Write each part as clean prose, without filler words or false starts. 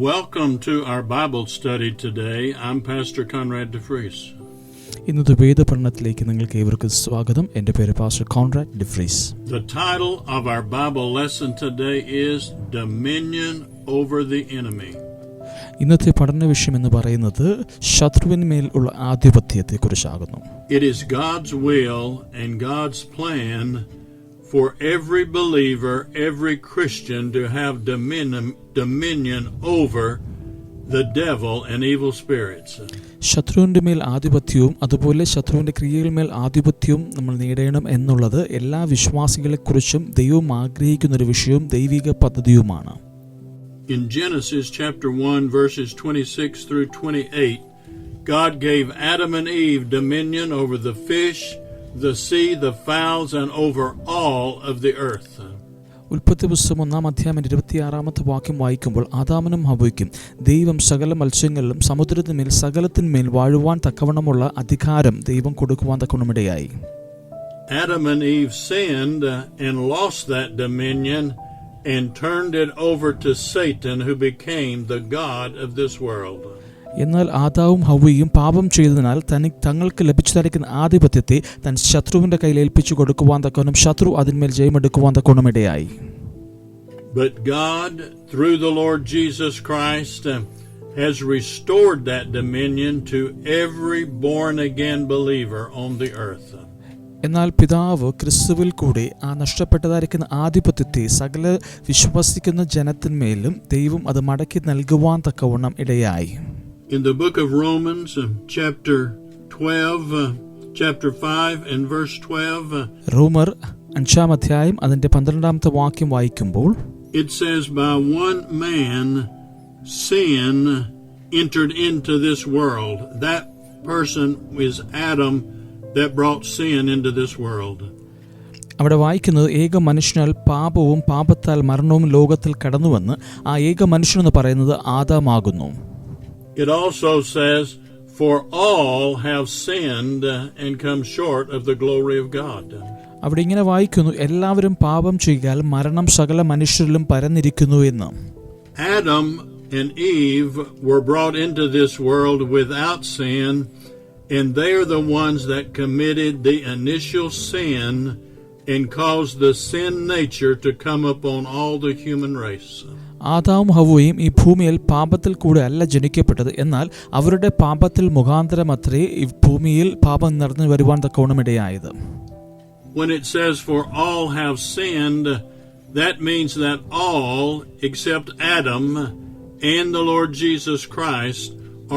Welcome to our Bible study today. I'm Pastor Conrad DeFries. ഇന്നത്തെ വേദപഠനത്തിലേക്ക് നിങ്ങൾക്ക് ഏവർക്കും സ്വാഗതം. എൻ്റെ പേര് pastor Conrad DeFreese. The title of our Bible lesson today is Dominion over the Enemy. ഇന്നത്തെ പഠന വിഷയം എന്ന് പറയുന്നത് ശത്രുവിന്മേൽ ഉള്ള ആധിപത്യത്തെക്കുറിച്ചാകുന്നു. It is God's will and God's plan for every believer, every Christian to have dominion over the devil and evil spirits. ശത്രുവിൻ്റെ മേൽ ആധിപത്യവും അതുപോലെ ശത്രുവിൻ്റെ ക്രിയകളുമേൽ ആധിപത്യവും നമ്മൾ നേടണം എന്നുള്ളത് എല്ലാ വിശ്വാസികളെക്കുറിച്ചും ദൈവം ആഗ്രഹിക്കുന്ന ഒരു വിഷയവും ദൈവിക പദ്ധതിയുമാണ്. In Genesis chapter 1 verses 26 through 28, God gave Adam and Eve dominion over the fish, the sea, the fowls, and over all of the earth. ഉൽപ്പത്തി പുസ്തകം 1-26 വാക്യം വായിക്കുമ്പോൾ ആദാമിനും ഹവ്വയ്ക്കും ദൈവം സകല മത്സ്യങ്ങളിലും സമുദ്രത്തിന്മേൽ സകലത്തിന്മേൽ വാഴുവാൻ തക്കവണ്ണമുള്ള അധികാരം ദൈവം കൊടുക്കുവാൻ തക്കവണ്ണമിടയായി. Adam and Eve sinned and lost that dominion and turned it over to Satan, who became the god of this world. എന്നാൽ ആദാവും ഹവ്വയും പാപം ചെയ്തതിനാൽ തങ്ങൾക്ക് ലഭിച്ചതായിരിക്കുന്ന ആധിപത്യത്തെ തൻ ശത്രുവിന്റെ കയ്യിൽ ഏൽപ്പിച്ചു കൊടുക്കുവാൻ തക്കവണ്ണം ശത്രു അതിന്മേൽ ജയമെടുക്കുവാൻ തക്കവണ്ണമിടയായി. But God, through the Lord Jesus Christ, has restored that dominion to every born-again believer on the earth. എന്നാൽ പിതാവ് ക്രിസ്തുവിൽ കൂടെ ആ നഷ്ടപ്പെട്ടതായിരിക്കുന്ന ആധിപത്യത്തെ സകല വിശ്വസിക്കുന്ന ജനത്തിന്മേലും ദൈവം അത് മടക്കി നൽകുവാൻ തക്കവണ്ണം ഇടയായി. In the book of Romans, chapter 5 and verse 12, റോമർ 5-ാം അതിന്റെ 12-ാമത്തെ വാക്യം വായിക്കുമ്പോൾ it says, by one man sin entered into this world. That person is Adam that brought sin into this world. അവിടെ വായിക്കുന്നത് ഏക മനുഷ്യനാൽ പാപവും പാപത്താൽ മരണവും ലോകത്തിൽ കടന്നുവന്ന് ആ ഏക മനുഷ്യനെന്ന് പറയുന്നത് ആദാമാകുന്നു. It also says, for all have sinned and come short of the glory of God. അവിടെ ഇങ്ങനെ വായിക്കുന്നു, എല്ലാവരും പാപം ചെയ്താൽ മരണം സകല മനുഷ്യരിലും പരന്നിരിക്കുന്നു എന്ന്. Adam and Eve were brought into this world without sin, and they are the ones that committed the initial sin and caused the sin nature to come upon all the human race. ആദാവും ഹവ്വയും ഈ ഭൂമിയിൽ പാപത്തിൽ കൂടെ അല്ല ജനിക്കപ്പെട്ടത്, എന്നാൽ അവരുടെ പാപത്തിൽ മുഖാന്തരമത്രേ ഈ ഭൂമിയിൽ പാപം നടന്നു വരുവാൻ തക്കവണ്ണമിടയായത്. When it says for all have sinned, that means that all except Adam and the Lord Jesus Christ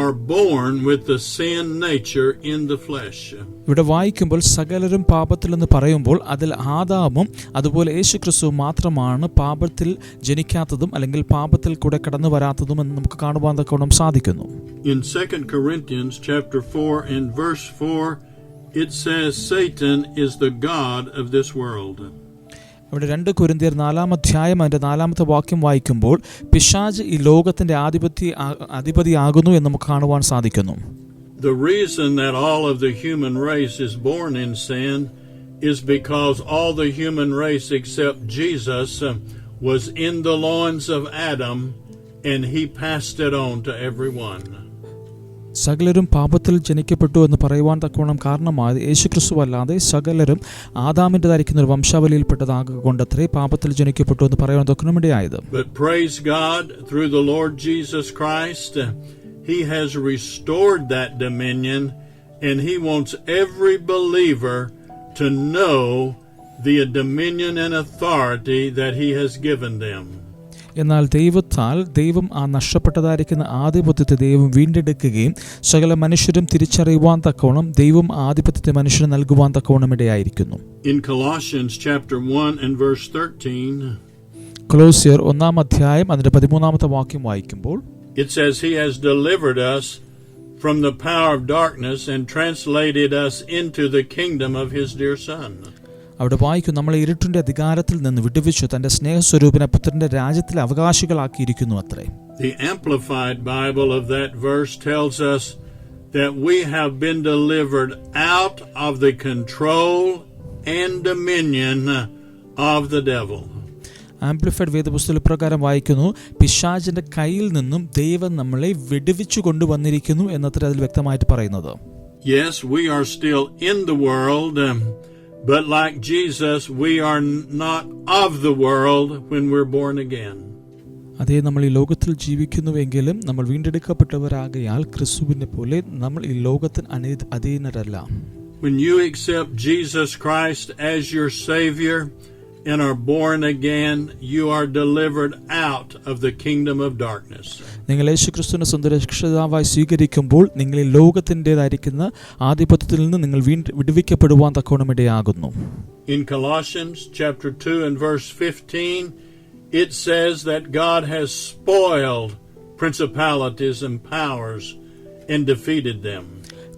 are born with the sin nature in the flesh. ഇവിടെ വായിക്കുമ്പോൾ സകലരും പാപത്തിൽ എന്ന് പറയുമ്പോൾ അതിൽ ആദാമും അതുപോലെ യേശുക്രിസ്തുവും മാത്രമാണ് പാപത്തിൽ ജനിക്കാത്തതും അല്ലെങ്കിൽ പാപത്തിൽ കൂടെ കടന്നു വരാത്തതും എന്ന് നമുക്ക് കാണുവാൻ തക്കവണ്ണം സാധിക്കുന്നു. In 2 Corinthians chapter 4 and verse 4, it says Satan is the god of this world. അവിടെ 2 കൊരിന്ത്യർ 4-ാം അതിന്റെ 4-ാമത്തെ വാക്യം വായിക്കുമ്പോൾ പിശാച് ഈ ലോകത്തിന്റെ അധിപതിയാകുന്നു എന്ന് നമുക്ക് കാണുവാൻ സാധിക്കുന്നു. The reason that all of the human race is born in sin is because all the human race except Jesus was in the loins of Adam, and he passed it on to everyone. സകലരും പാപത്തിൽ ജനിക്കപ്പെട്ടു എന്ന് പറയുവാൻ തക്കവണ്ണം കാരണമായത് യേശുക്രിസ്തു അല്ലാതെ സകലരും ആദാമിൻ്റെതായിരിക്കുന്ന ഒരു വംശാവലിയിൽപ്പെട്ടതാകൊണ്ടത്രേ പാപത്തിൽ ജനിക്കപ്പെട്ടു എന്ന് പറയുവാൻ തക്കവണ്ണമിടയായത്. But praise God, through the Lord Jesus Christ, He has restored that dominion, and He wants every believer to know the dominion and authority that He has given them. എന്നാൽ ദൈവം ആ നഷ്ടപ്പെട്ടതായിരിക്കുന്ന ആധിപത്യത്തെ ദൈവം വീണ്ടെടുക്കുകയും സകല മനുഷ്യരും തിരിച്ചറിയുവാൻ തക്കവണ്ണം ദൈവം ആധിപത്യത്തെ മനുഷ്യന് നൽകുവാൻ തക്കവണ്ണം ഇടയായിരിക്കുന്നു. In Colossians chapter 1 and verse 13, കൊലോസ്യർ 1-ാം അതിന്റെ 13-ാമത്തെ വാക്യം വായിക്കുമ്പോൾ it says, He has delivered us from the power of darkness and translated us into the kingdom of His dear Son. അവിടെ വായിക്കും, നമ്മളെ ഇരുട്ടിന്റെ അധികാരത്തിൽ നിന്ന് വിടുവിച്ചു തന്റെ സ്നേഹസ്വരൂപന പുത്രന്റെ രാജ്യത്തിൽ അവകാശികളാക്കിയിരിക്കുന്നു അത്രേ. The Amplified Bible of that verse tells us that we have been delivered out of the control and dominion of the devil. Amplified വേദപുസ്തക പ്രകാരം വായിക്കുന്നു, പിശാചിന്റെ കയ്യിൽ നിന്നും ദൈവം നമ്മളെ വിടുവിച്ചു കൊണ്ടുവന്നിരിക്കുന്നു എന്നത്ര അതിൽ വ്യക്തമായിട്ട് പറയുന്നത്. Yes, we are still in the world, but like Jesus, we are not of the world when we're born again. അതേ, നമ്മൾ ഈ ലോകത്തിൽ ജീവിക്കുന്നുവെങ്കിലും നമ്മൾ വീണ്ടെടുക്കപ്പെട്ടവരാകയാൽ ക്രിസ്തുവിനെ പോലെ നമ്മൾ ഈ ലോകത്തിന് അധീനരല്ല. When you accept Jesus Christ as your Savior and are born again, you are delivered out of the kingdom of darkness. നിങ്ങൾ യേശുക്രിസ്തുവിനെ സ്വന്തം രക്ഷിതാവായി സ്വീകരിക്കുമ്പോൾ നിങ്ങൾ ഈ ലോകത്തിൻ്റെതായിരിക്കുന്ന ആധിപത്യത്തിൽ നിന്ന് നിങ്ങൾ വിടുവിക്കപ്പെടുവാൻ തക്കവണ്ണം ഇടയാകുന്നു. In Colossians chapter 2 and verse 15, it says that God has spoiled principalities and powers and defeated them.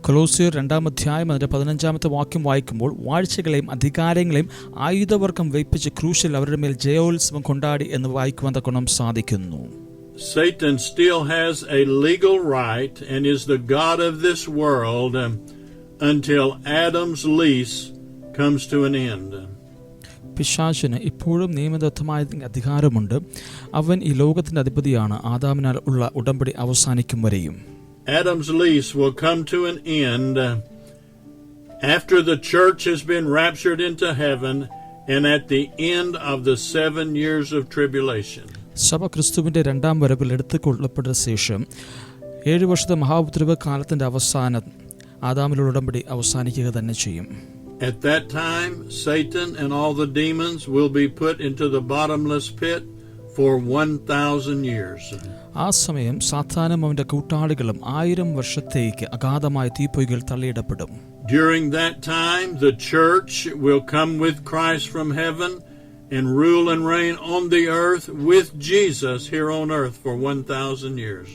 കൊലോസ്യർ 2-ാം അധ്യായം അതിന്റെ 15-ാമത്തെ വാക്യം വായിക്കുമ്പോൾ, വാഴ്ചകളെയും അധികാരങ്ങളെയും ആയുധവർഗം വയ്പ്പിച്ച് ക്രൂശിൽ അവരുടെ മേൽ ജയോത്സവം കൊണ്ടാടി എന്ന് വായിക്കുവാൻ തക്കവണ്ണം സാധിക്കുന്നു. Satan still has a legal right and is the god of this world until Adam's lease comes to an end. പിശാചിന് ഇപ്പോഴും നിയമദത്തമായ അധികാരമുണ്ട്. അവൻ ഈ ലോകത്തിന്റെ അധിപതിയാണ് ആദാമിനാൽ ഉള്ള ഉടമ്പടി അവസാനിക്കും വരെയും. Adam's lease will come to an end after the church has been raptured into heaven and at the end of the 7 years of tribulation. സഭ ക്രിസ്തുവിന്റെ 2-ാം വരവിൽ എടുത്തുകൊള്ളപ്പെട്ട ശേഷം 7 വർഷത്തെ മഹാഉപദ്രവ കാലത്തിന്റെ അവസാനം ആദാമിലുള്ള ഉടമ്പടി അവസാനിക്കുക തന്നെ ചെയ്യും. At that time, Satan and all the demons will be put into the bottomless pit for 1,000 years. ആ സമയം സാത്താനും അവന്റെ കൂട്ടാളികളും 1000 വർഷത്തേക്ക് അഗാധമായ തീപ്പൊയ്കയിൽ തള്ളിയിടപ്പെടും. During that time, the church will come with Christ from heaven and rule and reign on the earth with Jesus here on earth for 1,000 years.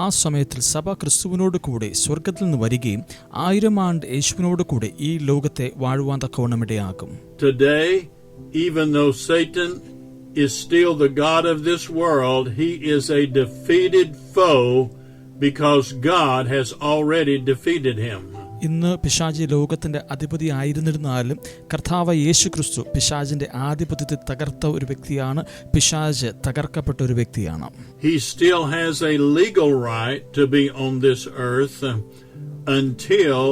ആ സമയത്തിൽ സഭ ക്രിസ്തുവിനോട് കൂടെ സ്വർഗത്തിൽ നിന്ന് വരികയും 1000 ആണ്ട് യേശുവിനോട് കൂടെ ഈ ലോകത്തെ വാഴുവാൻ തക്കവണ്ണം ഇടയാകും. Today, even though Satan is still the god of this world, he is a defeated foe because God has already defeated him. ഇന്ന് പിശാചി ലോകത്തിന്റെ അധിപതി ആയിരുന്നിരുന്നാലും കർത്താവ് യേശു ക്രിസ്തു പിശാചിന്റെ ആധിപത്യത്തെ തകർത്ത ഒരു വ്യക്തിയാണ്. പിശാച് തകർക്കപ്പെട്ട ഒരു വ്യക്തിയാണ്. He still has a legal right to be on this earth until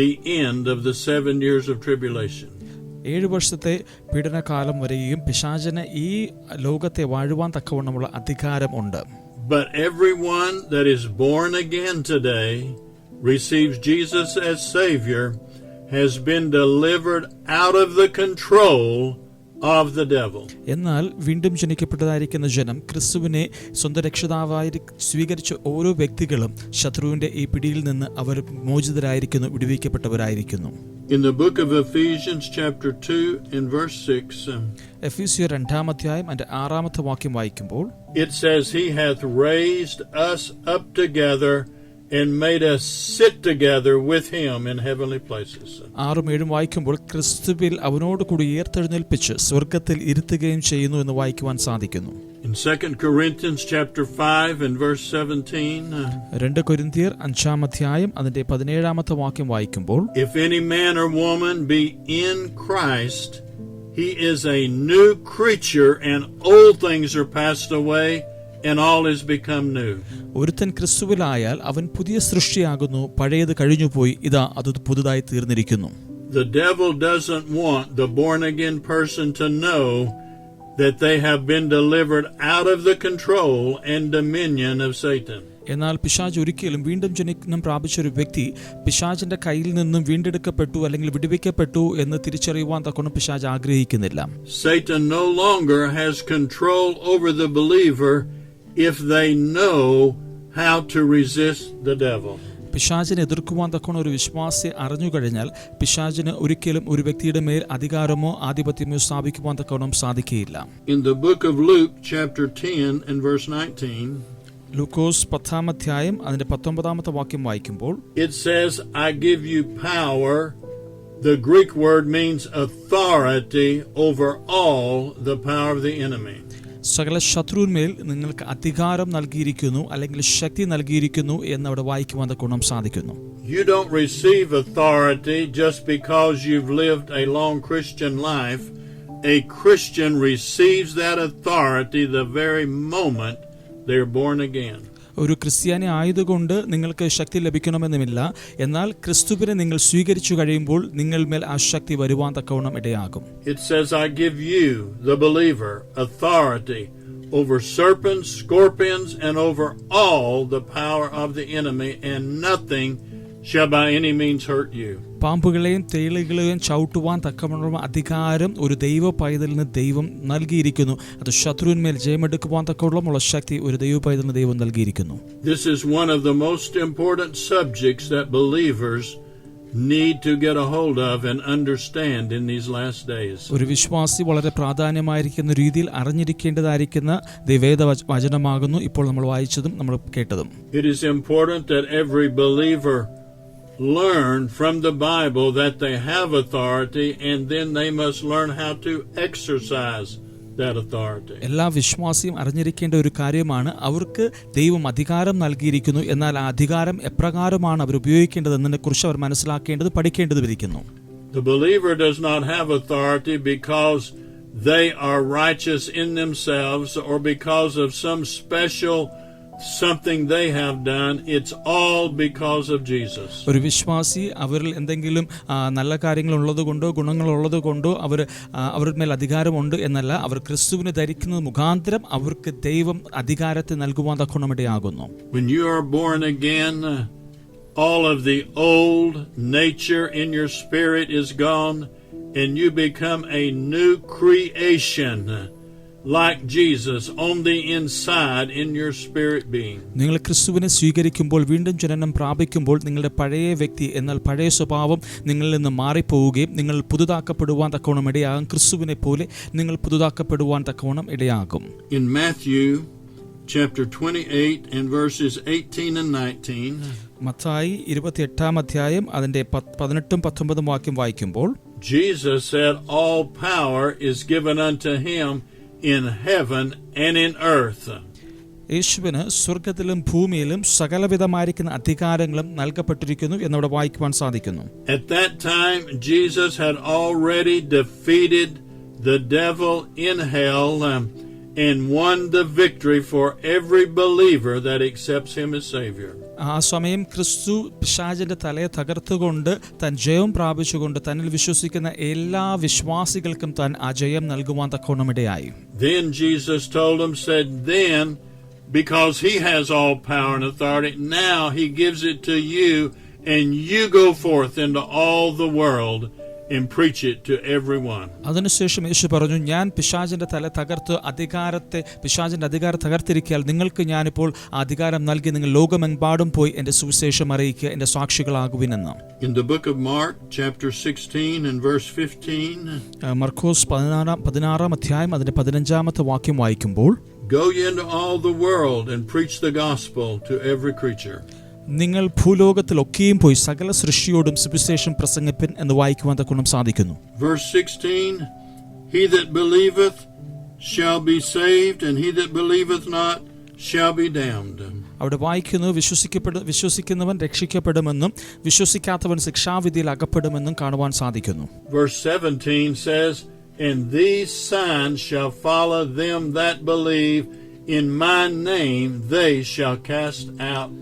the end of the 7 years of tribulation. 7 വർഷത്തെ പീഡനകാലം വരെയും പിശാചിന് ഈ ലോകത്തെ വാഴുവാൻ തക്കവണ്ണമുള്ള അധികാരം ഉണ്ട്. But everyone that is born again today receives Jesus as Savior has been delivered out of the control of the devil. എന്നാൽ വീണ്ടും ജനിക്കപ്പെട്ടതായിരിക്കുന്ന ജനം ക്രിസ്തുവിനെ സ്വന്തം രക്ഷിതാവായി സ്വീകരിച്ച ഓരോ വ്യക്തികളും ശത്രുവിന്റെ ഈ പിടിയിൽ നിന്ന് അവർ മോചിതരായിരിക്കുന്നു, വിടുവിക്കപ്പെട്ടവരായിരിക്കുന്നു. In the book of Ephesians chapter 2 and verse 6, എഫീസ്യർ 2-ാം അധ്യായം അതിന്റെ 6-ാമത്തെ വാക്യം വായിക്കുമ്പോൾ, it says, He hath raised us up together and made us sit together with him in heavenly places. 6-7 വായിക്കുമ്പോൾ ക്രിസ്തുവിൽ അവനോട് കൂടി ഉയർത്തെഴുന്നേൽപ്പിച്ച് സ്വർഗ്ഗത്തിൽ ഇരുത്തുകയും ചെയ്യുന്നു എന്ന് വായിക്കുവാൻ സാധിക്കുന്നു. In 2 Corinthians chapter 5 and verse 17, 2 കൊരിന്ത്യർ 5-ാം അധ്യായം അതിന്റെ 17-ാമത്തെ വാക്യം വായിക്കുമ്പോൾ, If any man or woman be in Christ, he is a new creature and old things are passed away and all is become new. ഒരുത്തൻ ക്രിസ്തുവിലായാൽ അവൻ പുതിയ സൃഷ്ടിയാകുന്നു, പഴയത് കഴിഞ്ഞുപോയി, ഇതാ അത് പുതുതായി തീർന്നിരിക്കുന്നു. The devil doesn't want the born again person to know that they have been delivered out of the control and dominion of Satan. എന്നാൽ പിശാച് ഒരിക്കലും വീണ്ടും ജനനം പ്രാപിച്ച ഒരു വ്യക്തി പിശാചിന്റെ കയ്യിൽ നിന്നും വീണ്ടെടുക്കപ്പെട്ടു അല്ലെങ്കിൽ വിടുവിക്കപ്പെട്ടു എന്ന് തിരിച്ചറിയുവാൻ തക്കോണം പിശാച് ആഗ്രഹിക്കുന്നില്ല. Satan no longer has control over the believer if they know how to resist the devil. പിശാചിനെ എതിർക്കുവാൻ തക്കോണം ഒരു വിശ്വാസി അറിഞ്ഞു കഴിഞ്ഞാൽ പിശാചിന് ഒരിക്കലും ഒരു വ്യക്തിയുടെ മേൽ അധികാരമോ ആധിപത്യമോ സ്ഥാപിക്കുവാൻ തക്കോണം സാധിക്കുകയില്ല. In the book of Luke chapter 10 and verse 19, ലൂക്കോസ് 10-ാം അധ്യായം അതിന്റെ 19-ാമത്തെ വാക്യം വായിക്കുമ്പോൾ, it says, I give you power. The Greek word means authority over all the power of the enemy. സകല ശത്രുവിന്മേൽ നിങ്ങൾക്ക് അധികാരം നൽകിയിരിക്കുന്നു അല്ലെങ്കിൽ ശക്തി നൽകിയിരിക്കുന്നു എന്ന് അവിടെ വായിക്കുവാൻ തക്കോണം സാധിക്കുന്നു. You don't receive authority just because you've lived a long Christian life, a Christian receives that authority the very moment they're born again. ഒരു ക്രിസ്ത്യാനി ആയതുകൊണ്ട് നിങ്ങൾക്ക് ശക്തി ലഭിക്കണമെന്നുമില്ല. എന്നാൽ ക്രിസ്തുവിനെ നിങ്ങൾ സ്വീകരിച്ചു കഴിയുമ്പോൾ നിങ്ങൾമേൽ ആ ശക്തി വരുവാൻ തക്കവണ്ണം ഇടയാകും. It says, I give you, the believer, authority over serpents, scorpions, and over all the power of the enemy, and nothing shall by any means hurt you. പാമ്പുകളെയും തേളുകളെയും ചവിട്ടുവാൻ തക്കവണ്ണം അധികാരം ഒരു ദൈവ പൈതലിന് ദൈവം നൽകിയിരിക്കുന്നു. അത് ശത്രുവിന്മേൽ ജയമെടുക്കുവാൻ തക്കവണ്ണമുള്ള ശക്തി ഒരു ദൈവ പൈതലിന് ദൈവം നൽകിയിരിക്കുന്നു. This is one of the most important subjects that believers need to get a hold of and understand in these last days. ഒരു വിശ്വാസി വളരെ പ്രാധാന്യമായിരിക്കുന്ന രീതിയിൽ അറിഞ്ഞിരിക്കേണ്ടതായിരിക്കുന്ന വേദ വചനമാകുന്നു ഇപ്പോൾ നമ്മൾ വായിച്ചതും നമ്മൾ കേട്ടതും. It is important that every believer learn from the Bible that they have authority, and then they must learn how to exercise that authority. എല്ലാ വിശ്വാസിയും അറിഞ്ഞിരിക്കേണ്ട ഒരു കാര്യമാണ് അവർക്ക് ദൈവം അധികാരം നൽകിയിരിക്കുന്നു. എന്നാൽ ആ അധികാരം എപ്രകാരമാണ് അവർ ഉപയോഗിക്കേണ്ടതെന്നതിനെ കുറിച്ച് അവർ മനസ്സിലാക്കേണ്ടത് പഠിക്കേണ്ടതിരിക്കുന്നു. The believer does not have authority because they are righteous in themselves or because of some special something they have done. It's all because of Jesus. ഒരു വിശ്വാസി അവരിൽ എന്തെങ്കിലും നല്ല കാര്യങ്ങൾ ഉള്ളതുകൊണ്ടോ ഗുണങ്ങൾ ഉള്ളതുകൊണ്ടോ അവരുടെ മേൽ അധികാരമുണ്ട് എന്നല്ല, അവർ ക്രിസ്തുവിനെ ധരിക്കുന്നത് മുഖാന്തരം അവർക്ക് ദൈവം അധികാരത്തെ നൽകുവാൻ തക്കവണ്ണമിടയാകുന്നു. When you are born again, all of the old nature in your spirit is gone, and you become a new creation, like Jesus on the inside in your spirit being. നിങ്ങൾ ക്രിസ്തുവിനെ സ്വീകരിക്കുമ്പോൾ വീണ്ടും ജനനം പ്രാപിക്കുമ്പോൾ നിങ്ങളുടെ പഴയ വ്യക്തി എന്നാൽ പഴയ സ്വഭാവം നിങ്ങളിൽ നിന്ന് മാറിപ്പോവുകയും നിങ്ങൾ പുതുതാക്കപ്പെടുവാൻ തക്കവണ്ണം ഇടയാകും. ക്രിസ്തുവിനെ പോലെ നിങ്ങൾ പുതുതാക്കപ്പെടുവാൻ തക്കവണ്ണം ഇടയാകും. In Matthew chapter 28 and verses 18 and 19, Mathai 28-ാം അധ്യായം അതിന്റെ 18-19 വാക്യം വായിക്കുമ്പോൾ, Jesus said, all power is given unto him in heaven and in earth. യേശുവിന് സ്വർഗ്ഗത്തിലും ഭൂമിയിലും സകലവിധമായിരിക്കുന്ന അധികാരങ്ങളും നൽകപ്പെട്ടിരിക്കുന്നു എന്നവിടെ വായിക്കുവാൻ സാധിക്കുന്നു. At that time Jesus had already defeated the devil in hell and won the victory for every believer that accepts him as Savior. ആ സമയം ക്രിസ്തു പിശാചിന്റെ തലയെ തകർത്തുകൊണ്ട് താൻ ജയം പ്രാപിച്ചുകൊണ്ട് തന്നിൽ വിശ്വസിക്കുന്ന എല്ലാ വിശ്വാസികൾക്കും താൻ ആ ജയം നൽകുവാൻ തക്കവണ്ണമിടയായി. Then Jesus told him, said, then because he has all power and authority, now he gives it to you, and you go forth into all the world and preach it to everyone. അതിനുശേഷം യേശു പറഞ്ഞു, ഞാൻ പിശാചിന്റെ തല തകർത്ത് പിശാചിന്റെ അധികാരം തകർത്തിരിക്കാൽ നിങ്ങൾക്ക് ഞാനിപ്പോൾ അധികാരം നൽകി നിങ്ങൾ ലോകമെമ്പാടും പോയി എന്റെ സുവിശേഷം അറിയിക്കുക, എന്റെ സാക്ഷികളാകുവിനെന്ന്. In the book of Mark chapter 16 and verse 15, മർക്കോസ് 16-ാം അധ്യായം അതിന്റെ 15-ാമത്തെ വാക്യം വായിക്കുമ്പോൾ, go ye into all the world and preach the gospel to every creature. നിങ്ങൾ ഭൂലോകത്തിലൊക്കെയും പോയി സകല സൃഷ്ടിയോടും സുവിശേഷം പ്രസംഗിപ്പിൻ എന്ന് വായിക്കുവാൻ തക്കവണ്ണം സാധിക്കുന്നു. Verse 16, he that believeth shall be saved, and he that believeth not shall be damned. അവിടെ വായിക്കുന്നു, വിശ്വസിക്കുന്നവൻ രക്ഷിക്കപ്പെടുമെന്നും വിശ്വസിക്കാത്തവൻ ശിക്ഷാവിധിയിൽ അകപ്പെടുമെന്നും കാണുവാൻ സാധിക്കുന്നു. Verse 17 says, and these signs shall follow them that believe, in my name they shall cast out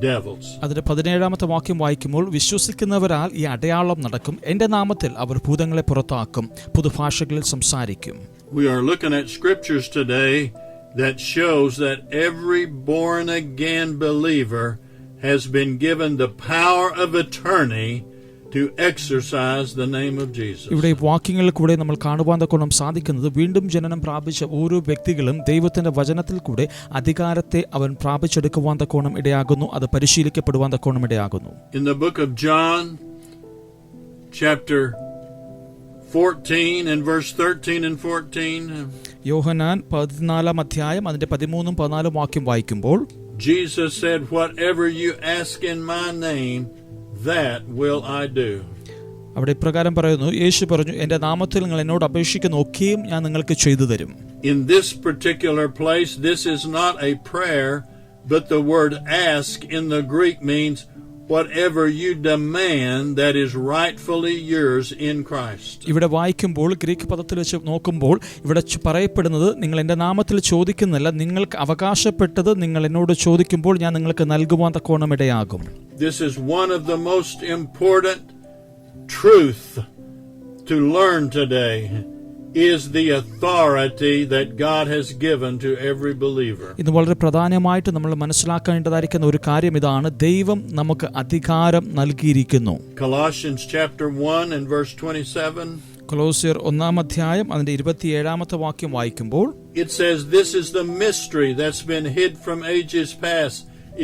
devils. അതിന്റെ 17-ാമത്തെ വാക്യം വായിക്കുമ്പോൾ, വിശ്വസിക്കുന്നവരാൽ ഈ അടയാളം നടക്കും, എന്റെ നാമത്തിൽ അവർ ഭൂതങ്ങളെ പുറത്താക്കും, പുതുഭാഷകളിൽ സംസാരിക്കും. We are looking at scriptures today that shows that every born again believer has been given the power of attorney to exercise the name of Jesus. ഇവിടെ വാക്യങ്ങളിൽ കൂടെ നമ്മൾ കാണുവാൻ തക്കവണ്ണം സാധിക്കുന്നത്, വീണ്ടും ജനനം പ്രാപിച്ച ഓരോ വ്യക്തികളും ദൈവത്തിന്റെ വചനത്തിൽ കൂടെ അധികാരത്തെ അവൻ പ്രാപിച്ചെടുക്കുവാൻ തക്കവണ്ണം ഇടയാകുന്നു, അത് പരിശീലിക്കപ്പെടുവാൻ തക്കവണ്ണം ഇടയാകുന്നു. In the book of John chapter 14 and verse 13 and 14, യോഹന്നാൻ 14-ാം അധ്യായം അതിന്റെ 13-14 വാക്യം വായിക്കുമ്പോൾ, Jesus said, whatever you ask in my name, that will I do. അവിടെ ഇപ്രകാരം പറയുന്നു, യേശു പറഞ്ഞു, എന്റെ നാമത്തിൽ നിങ്ങൾ എന്നോട് അപേക്ഷിക്കുന്ന ഒക്കെയും ഞാൻ നിങ്ങൾക്ക് ചെയ്തു തരും. In this particular place, this is not a prayer, but the word ask in the Greek means whatever you demand that is rightfully yours in Christ. ഇവിടെ വായിക്കുമ്പോൾ ഗ്രീക്ക് പദത്തിൽ വെച്ച് നോക്കുമ്പോൾ ഇവിടെ പറയപ്പെടുന്നത് നിങ്ങൾ എൻ്റെ നാമത്തിൽ ചോദിക്കുന്നില്ല, നിങ്ങൾക്ക് അവകാശപ്പെട്ടത് നിങ്ങൾ എന്നോട് ചോദിക്കുമ്പോൾ ഞാൻ നിങ്ങൾക്ക് നൽകുവാൻ തക്കവണ്ണം ഇടയാകും. This is one of the most important truth to learn today. Is the authority that God has given to every believer. ഇത് വളരെ പ്രധാനമായിട്ട് നമ്മൾ മനസ്സിലാക്കേണ്ടതായിരിക്കുന്ന ഒരു കാര്യം ഇതാണ്, ദൈവം നമുക്ക് അധികാരം നൽകിയിരിക്കുന്നു. Colossians chapter 1 and verse 27. കൊലോസ്യർ 1-ാം അതിന്റെ 27-ാമത്തെ വാക്യം വായിക്കുമ്പോൾ it says, this is the mystery that's been hid from ages past,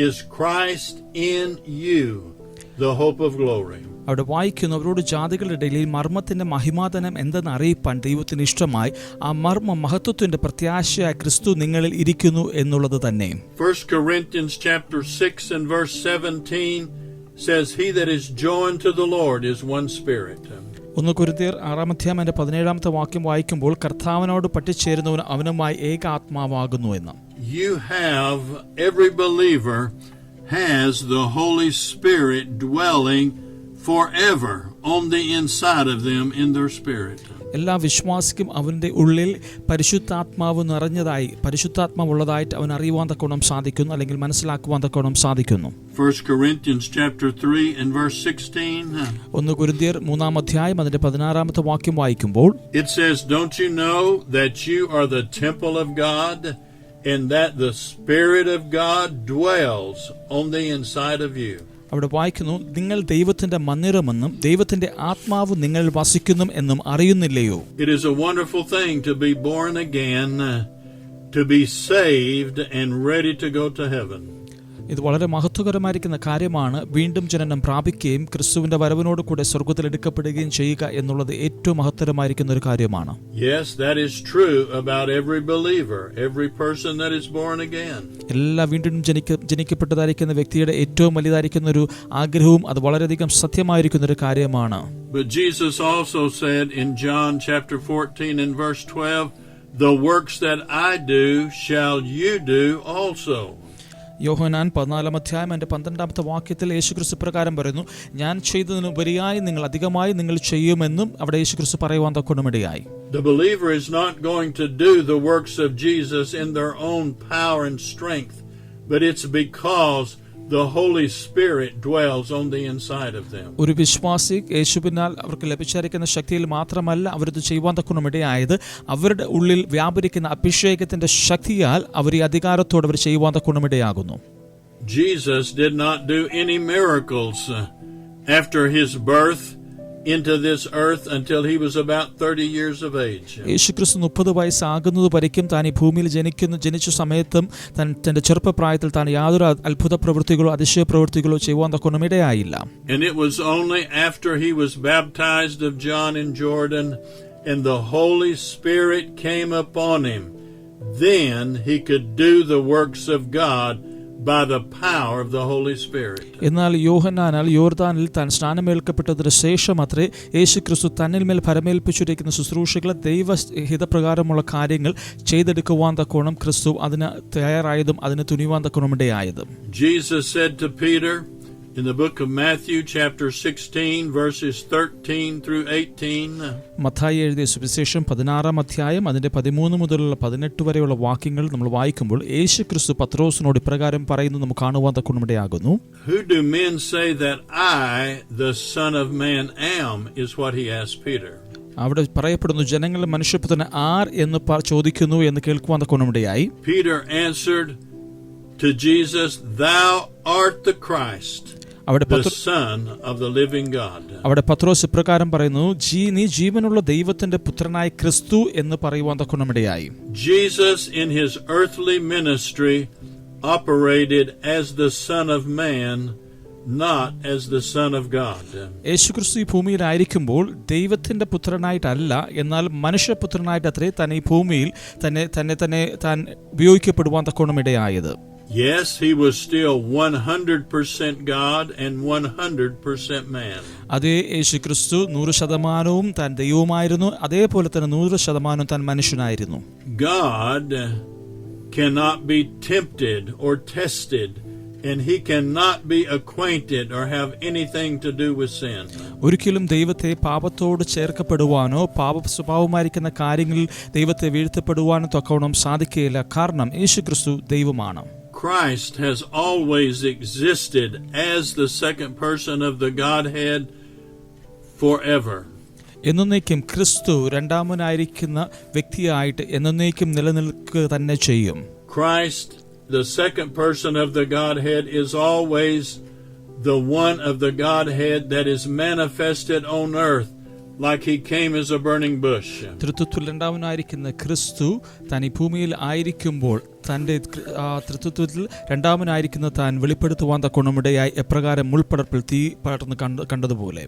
is Christ in you, the hope of glory. അവിടെ വായിക്കുന്നു, അവരോട് ജാതികളുടെ ഇടയിൽ മർമ്മത്തിന്റെ മഹിമാതനം എന്തെന്ന് അറിയിപ്പാൻ ദൈവത്തിന് ഇഷ്ടമായി ആ മർമ്മ മഹത്വത്തിന്റെ പ്രത്യാശയായ ക്രിസ്തു നിങ്ങളിൽ ഇരിക്കുന്നു എന്നുള്ളത് തന്നെ. 1 Corinthians chapter 6 and verse 17 says, he that is joined to the Lord is one spirit. 1 കൊരിന്ത്യർ 6-ാം 17-ാമത്തെ വാക്യം വായിക്കുമ്പോൾ കർത്താവിനോട് പറ്റിച്ചേരുന്നവൻ അവനുമായി ഏക ആത്മാവാകുന്നു എന്ന്. You have, every believer has the Holy Spirit dwelling forever on the inside of them in their spirit. എല്ലാ വിശ്വാസിക്കും അവന്റെ ഉള്ളിൽ പരിശുദ്ധാത്മാവ് നിറഞ്ഞതായി, പരിശുദ്ധാത്മാവുള്ളതായിട്ട് അവൻ അറിയുവാൻ തക്കവണ്ണം സാധിക്കുന്നു, അല്ലെങ്കിൽ മനസ്സിലാക്കുവാൻ തക്കവണ്ണം സാധിക്കുന്നു. 1 Corinthians chapter 3 and verse 16. 1 കൊരിന്ത്യർ 3-ാം അതിന്റെ 16-ാമത്തെ വാക്യം വായിക്കുമ്പോൾ it says, don't you know that you are the temple of God and that the Spirit of God dwells on the inside of you. അവിടെ വായിക്കുന്നു, നിങ്ങൾ ദൈവത്തിന്റെ മന്ദിരമെന്നും ദൈവത്തിന്റെ ആത്മാവ് നിങ്ങളിൽ വസിക്കുന്നു എന്നും അറിയുന്നില്ലയോ? It is a wonderful thing to be born again, to be saved and ready to go to heaven. ഇത് വളരെ മഹത്വകരമായിരിക്കുന്ന കാര്യമാണ്. വീണ്ടും ജനനം പ്രാപിക്കുകയും ക്രിസ്തുവിന്റെ വരവിനോട് കൂടെ സ്വർഗ്ഗത്തിൽ എടുക്കപ്പെടുകയും ചെയ്യുക എന്നുള്ളത് ഏറ്റവും മഹത്തരമായിരിക്കുന്ന ഒരു കാര്യമാണ്. Yes, that is true about every believer, every person that is born again. എല്ലാ വീണ്ടും ജനിക്കപ്പെട്ടതായിരിക്കുന്ന വ്യക്തിയുടെ ഏറ്റവും വലിയതായിരിക്കുന്ന ഒരു ആഗ്രഹവും അത് വളരെയധികം സത്യമായിരിക്കുന്ന ഒരു കാര്യമാണ്. But Jesus also said in John chapter 14 and verse 12, the works that I do shall you do also. യോഹന്നാൻ 14-ാം 12-ാമത്തെ വാക്യത്തിൽ യേശുക്രിസ്തു പ്രകാരം പറയുന്നു, ഞാൻ ചെയ്തതിനുപരിയായി നിങ്ങൾ അധികമായി നിങ്ങൾ ചെയ്യുമെന്നും അവിടെ യേശുക്രിസ്തു പറയുവാൻ തക്കവണ്ണമിടയായി. The believer is not going to do the works of Jesus in their own power and strength, but it's because the Holy Spirit dwells on the inside of them. ഒരു വിശ്വാസി യേശുവിനാൽ അവർക്ക് ലഭിച്ചിരിക്കുന്ന ശക്തിയിൽ മാത്രമല്ല അവരത് ചെയ്യുവാൻ തക്കവണ്ണമിടയായത്, അവരുടെ ഉള്ളിൽ വ്യാപരിക്കുന്ന അഭിഷേകത്തിന്റെ ശക്തിയാൽ അവർ ഈ അധികാരത്തോടെ അവർ ചെയ്യുവാൻ തക്കവണ്ണമിടയാകുന്നു. Jesus did not do any miracles after his birth into this earth until he was about 30 years of age. യേശുക്രിസ്തു 30 വയസ്സാകുന്നത് വരെയും താൻ ഈ ഭൂമിയിൽ ജനിച്ച സമയത്തും തന്റെ ചെറുപ്പപ്രായത്തിൽ താൻ യാതൊരു അത്ഭുത പ്രവൃത്തികളോ അതിശയ പ്രവൃത്തികളോ ചെയ്യുവാൻ തക്കവണ്ണം ഇടയായില്ല. And it was only after he was baptized of John in Jordan and the Holy Spirit came upon him, then he could do the works of God by the power of the Holy Spirit. എന്നാൽ യോഹന്നാനാൽ യോർദാനിൽ താൻ സ്നാനമേൽക്കപ്പെട്ടതിന് ശേഷം അത്രേ യേശുക്രിസ്തു തന്നിൽ മേൽ ഫലമേൽപ്പിച്ചിരിക്കുന്ന ശുശ്രൂഷകളെ ദൈവഹിതപ്രകാരമുള്ള കാര്യങ്ങൾ ചെയ്തെടുക്കുവാൻ തക്കോണം ക്രിസ്തു അതിന് തയ്യാറായതും അതിന് തുനിയുവാൻ തക്കോണം ഇടയായതും. Jesus said to Peter in the book of Matthew chapter 16 verses 13 through 18. Mathai എഴുതിയ സുവിശേഷം 16-ാം അധ്യായം അതിന്റെ 13 മുതലുള്ള 18 വരെയുള്ള വാക്യങ്ങൾ നമ്മൾ വായിക്കുമ്പോൾ യേശുക്രിസ്തു പത്രോസിനോട് ഇപ്രകാരം പറയുന്നത് നമുക്ക് കാണുവാൻ തക്കവണ്ണമിടയാകുന്നു. Who do men say that I, the Son of Man, am? is what he asked Peter. അവിടെ പറയപ്പെടുന്നു, ജനങ്ങൾ മനുഷ്യപുത്രനെ ആർ എന്ന് ചോദിക്കുന്നു എന്ന് കേൾക്കുവാൻ തക്കവണ്ണമിടയായി. Peter answered to Jesus, thou art the Christ, the Son of the living God. അവിടെ പത്രോസ് ഇപ്രകാരം പറയുന്നു, നീ ജീവനുള്ള ദൈവത്തിന്റെ പുത്രനായ ക്രിസ്തു എന്ന് പറയുവാൻ തക്കവണ്ണമിടയായി. Jesus in his earthly ministry operated as the Son of Man, not as the Son of God. യേശുക്രിസ്തു ഈ ഭൂമിയിലായിരിക്കുമ്പോൾ ദൈവത്തിന്റെ പുത്രനായിട്ടല്ല, എന്നാൽ മനുഷ്യപുത്രനായിട്ട് അത്രേ താൻ ഈ ഭൂമിയിൽ താൻ ഉപയോഗിക്കപ്പെടുവാൻ തക്കവണ്ണമിടയായത്. Yes, he was still 100% God and 100% man. അതേ യേശുക്രിസ്തു 100% താൻ ദൈവമായിരുന്നു, അതേപോലെ തന്നെ 100% താൻ മനുഷ്യനായിരുന്നു. God cannot be tempted or tested and he cannot be acquainted or have anything to do with sin. ഒരിക്കലും ദൈവത്തെ പാപത്തോട് ചേർക്കപ്പെടുവാനോ പാപ സ്വഭാവമായിരിക്കുന്ന കാര്യങ്ങളിൽ ദൈവത്തെ വീഴ്ത്തപ്പെടുവാനോ തക്കവണ്ണം സാധിക്കുകയില്ല. കാരണം യേശുക്രിസ്തു ദൈവമാണ്. Christ has always existed as the second person of the Godhead forever. എന്നേക്കും ക്രിസ്തു രണ്ടാമനായിരിക്കുന്ന വ്യക്തിയായിട്ട് എന്നേക്കും നിലനിൽക്കുക തന്നെ ചെയ്യും. Christ, the second person of the Godhead, is always the one of the Godhead that is manifested on earth, like he came as a burning bush. തൃത്വത്തിൽ രണ്ടാമനായിരിക്കുന്ന ക്രിസ്തു താൻ ഈ ഭൂമിയിൽ ആയിരിക്കുമ്പോൾ തൻ്റെ തൃത്വത്തിൽ രണ്ടാമനായിരിക്കുന്ന താൻ വെളിപ്പെടുത്തുവാൻ തക്കോണമിടയായി എപ്രകാരം മുൾപ്പടർപ്പിൽ തീ പടർന്ന് കണ്ടതുപോലെ.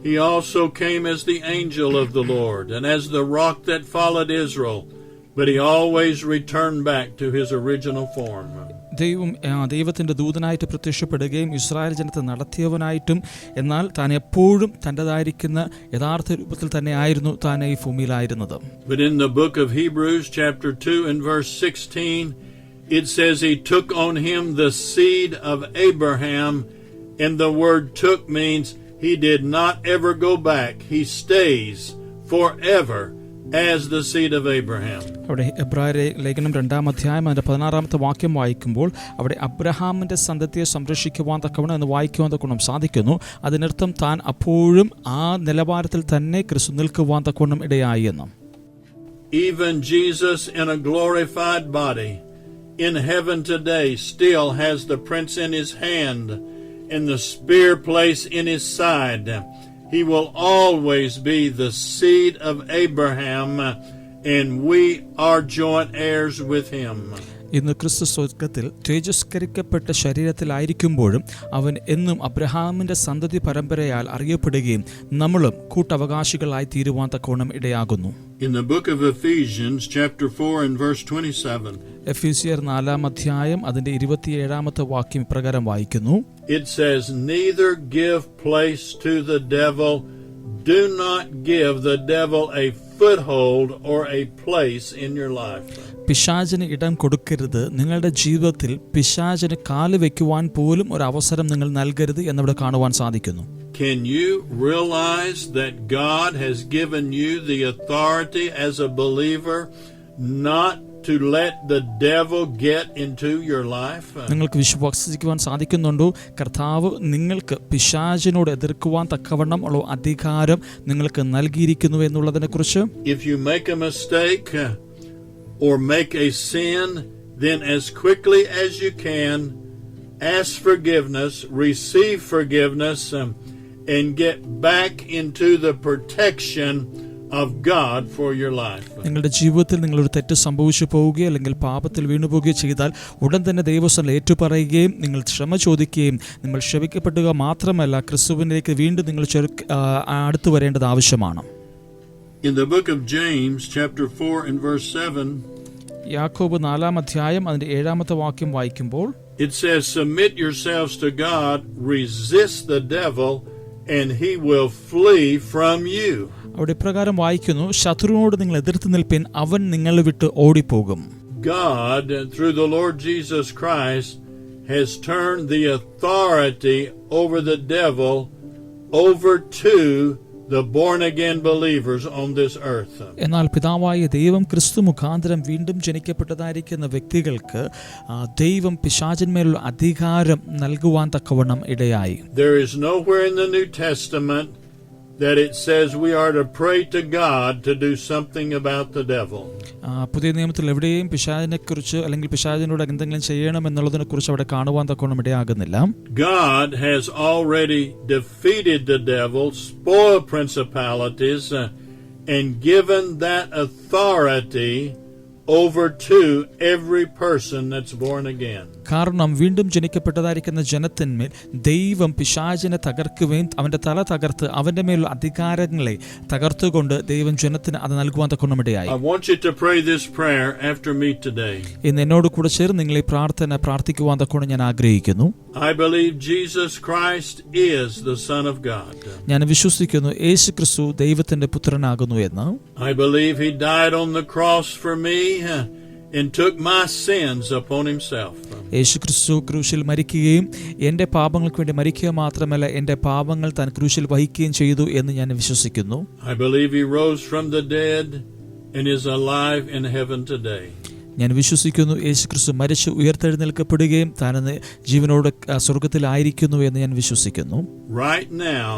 He also came as the angel of the Lord and as the rock that followed Israel, but he always returned back to his original form. ദൈവത്തിന്റെ ദൂതനായിട്ട് പ്രത്യക്ഷപ്പെടുകയും ഇസ്രായേൽ ജനത്തെ നടത്തിയവനായിട്ടും എന്നാൽ താൻ എപ്പോഴും തൻ്റെതായിരിക്കുന്ന യഥാർത്ഥ രൂപത്തിൽ തന്നെ ആയിരുന്നു താൻ ഈ ഭൂമിയിലായിരുന്നത്. But in the book of Hebrews chapter 2 and verse 16 it says he took on him the seed of Abraham, and the word took means he did not ever go back. He stays forever as the seed of Abraham. അവിടെ എബ്രായരെ ലേഖനം 2-ാം അധ്യായം അതിന്റെ 16-ാമത്തെ വാക്യം വായിക്കുമ്പോൾ അവിടെ അബ്രഹാമിന്റെ സന്തതിയെ സംരക്ഷിക്കുവാൻ തക്കവണ്ണം എന്ന് വായിക്കുവാൻ തക്കവണ്ണം സാധിക്കുന്നു. അതിനർത്ഥം താൻ അപ്പോഴും ആ നിലവാരത്തിൽ തന്നെ ക്രിസ്തു നിൽക്കുവാൻ തക്കവണ്ണം ഇടയായി എന്ന്. Even Jesus in a glorified body in heaven today still has the prince in his hand and the spear placed in his side. He will always be the seed of Abraham, and we are joint heirs with him. ഇന്ന് ക്രിസ്തു സ്വർഗ്ഗത്തിൽ തേജസ്കരിക്കപ്പെട്ട ശരീരത്തിലായിരിക്കുമ്പോഴും അവൻ എന്നും അബ്രഹാമിന്റെ സന്തതി പരമ്പരയാൽ അറിയപ്പെടുകയും നമ്മളും കൂട്ടവകാശികളായി തീരുവാൻ തക്കവണ്ണം ഇടയാകുന്നു. In the book of Ephesians chapter 4 and verse 27, എഫീസിയർ 4-ാം അധ്യായം അതിന്റെ 27-ാമത്തെ വാക്യം പ്രകാരം വായിക്കുന്നു. It says, neither give place to the devil. Do not give the devil a foothold or a place in your life. പിശാചിന് ഇടം കൊടുക്കരുത്. നിങ്ങളുടെ ജീവിതത്തിൽ പിശാചിന് കാല് വെക്കുവാൻ പോലും ഒരു അവസരം നിങ്ങൾ നൽകരുത് എന്നിവിടെ കാണുവാൻ സാധിക്കുന്നു. Can you realize that God has given you the authority as a believer not to let the devil get into your life? നിങ്ങൾക്ക് വിശ്വസിക്കുവാൻ സാധിക്കുന്നുണ്ടോ? കർത്താവ് നിങ്ങൾക്ക് പിശാചിനോട് എതിർക്കുവാൻ തക്കവണ്ണം ഉള്ള അധികാരം നിങ്ങൾക്ക് നൽകിയിരിക്കുന്നു എന്നുള്ളതിനെ കുറിച്ച്. If you make a mistake or make a sin, then as quickly as you can ask forgiveness, receive forgiveness, and get back into the protection of God for your life. നിങ്ങളുടെ ജീവിതത്തിൽ നിങ്ങളൊരു തെറ്റ് സംഭവിച്ചു പോവുകയോ അല്ലെങ്കിൽ പാപത്തിൽ വീണുപോവുകയോ ചെയ്താൽ ഉടൻ തന്നെ ദൈവസ്ഥലം ഏറ്റുപറയുകയും നിങ്ങൾ ക്ഷമ ചോദിക്കുകയും നിങ്ങൾ ക്ഷമിക്കപ്പെടുക മാത്രമല്ല ക്രിസ്തുവിലേക്ക് വീണ്ടും നിങ്ങൾ അടുത്തു വരേണ്ടത് ആവശ്യമാണ്. In the book of James chapter 4 and verse 7, യാക്കോബ് 4-ാം അധ്യായം അതിന്റെ 7-ാമത്തെ വാക്യം വായിക്കുമ്പോൾ it says, submit yourselves to God, resist the devil, and he will flee from you. അവിടെ ഇപ്രകാരം വായിക്കുന്നു, ശത്രുവിനോട് നിങ്ങൾ എതിർത്ത് നിൽപ്പിൻ, അവൻ നിങ്ങളെ വിട്ട് ഓടിപ്പോകും. God, through the Lord Jesus Christ, has turned the authority over the devil over to the born-again believers on this earth. എന്നാൽ പിതാവായ ദൈവം ക്രിസ്തു മുഖാന്തരം വീണ്ടും ജനിക്കപ്പെട്ടതായിരിക്കുന്ന വ്യക്തികൾക്ക് ദൈവം പിശാചിന്മേലുള്ള അധികാരം നൽകുവാൻ തക്കവണ്ണം ഇടയായി. There is nowhere in the New Testament that it says we are to pray to God to do something about the devil. പുതിയ നിയമത്തിൽ എവിടെയും പിശാചിനെ കുറിച്ച് അല്ലെങ്കിൽ പിശാചിനോട് എന്തെങ്കിലും ചെയ്യണം എന്നുള്ളതിനെ കുറിച്ച് അവിടെ കാണുവാൻ തക്കവണ്ണം ഇടയാകുന്നില്ല. God has already defeated the devil, spoiled principalities, and given that authority over to every person that's born again. കാരണം വീണ്ടും ജനിക്കപ്പെട്ടതായിരിക്കുന്ന ജനത്തിന്മേൽ ദൈവം പിശാചിനെ തകർക്കുകയും അവന്റെ തല തകർത്ത് അവന്റെ മേലുള്ള അധികാരങ്ങളെ തകർത്തുകൊണ്ട് ദൈവം ജനത്തിന് അത് നൽകുവാൻ തക്കവണ്ണമിടയായി. I want you to pray this prayer after me today. ഇന്ന് എന്നോട് കൂടെ ചേർന്ന് നിങ്ങൾ ഈ പ്രാർത്ഥന പ്രാർത്ഥിക്കുവാൻ തക്കവണ്ണം ഞാൻ ആഗ്രഹിക്കുന്നു. I believe Jesus Christ is the Son of God. ഞാൻ വിശ്വസിക്കുന്നു യേശുക്രിസ്തു ദൈവത്തിന്റെ പുത്രനാകുന്നു എന്ന്. I believe he died on the cross for me and took my sins upon himself. യേശുക്രിസ്തു ക്രൂശിൽ മരിക്കുകയും എൻ്റെ പാപങ്ങൾക്ക് വേണ്ടി മരിക്കുക മാത്രമല്ല എൻ്റെ പാപങ്ങൾ താൻ ക്രൂശിൽ വഹിക്കുകയും ചെയ്തു എന്ന് ഞാൻ വിശ്വസിക്കുന്നു. I believe he rose from the dead and is alive in heaven today. ഞാൻ വിശ്വസിക്കുന്നു യേശുക്രിസ്തു മരിച്ചു ഉയർത്തെഴുന്നേൽക്കപ്പെടുകയും താൻ ജീവനോട് സ്വർഗ്ഗത്തിലായിരിക്കുന്നു എന്ന് ഞാൻ വിശ്വസിക്കുന്നു. Right now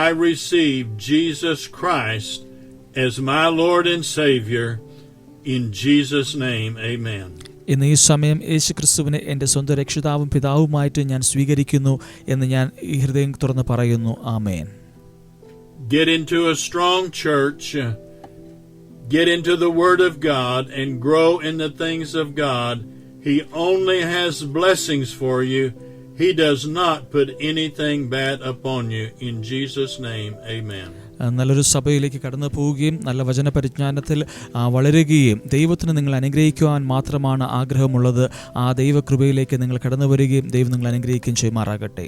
I receive Jesus Christ as my Lord and Savior. In Jesus' name, amen. ഇന്ന് ഈ സമയം യേശുക്രിസ്തുവിനെ എൻ്റെ സ്വന്തം രക്ഷിതാവും പിതാവുമായിട്ട് ഞാൻ സ്വീകരിക്കുന്നു എന്ന് ഞാൻ ഈ ഹൃദയം തുറന്ന് പറയുന്നു. ആമേൻ. Get into a strong church, get into the Word of God, and grow in the things of God. He only has blessings for you. He does not put anything bad upon you. In Jesus' name, amen. നല്ലൊരു സഭയിലേക്ക് കടന്നു പോവുകയും നല്ല വചന പരിജ്ഞാനത്തിൽ വളരുകയും ദൈവത്തിന് നിങ്ങൾ അനുഗ്രഹിക്കുവാൻ മാത്രമാണ് ആഗ്രഹമുള്ളത്. ആ ദൈവകൃപയിലേക്ക് നിങ്ങൾ കടന്നു വരികയും ദൈവം നിങ്ങൾ അനുഗ്രഹിക്കുകയും ചെയ്യുമാറാകട്ടെ.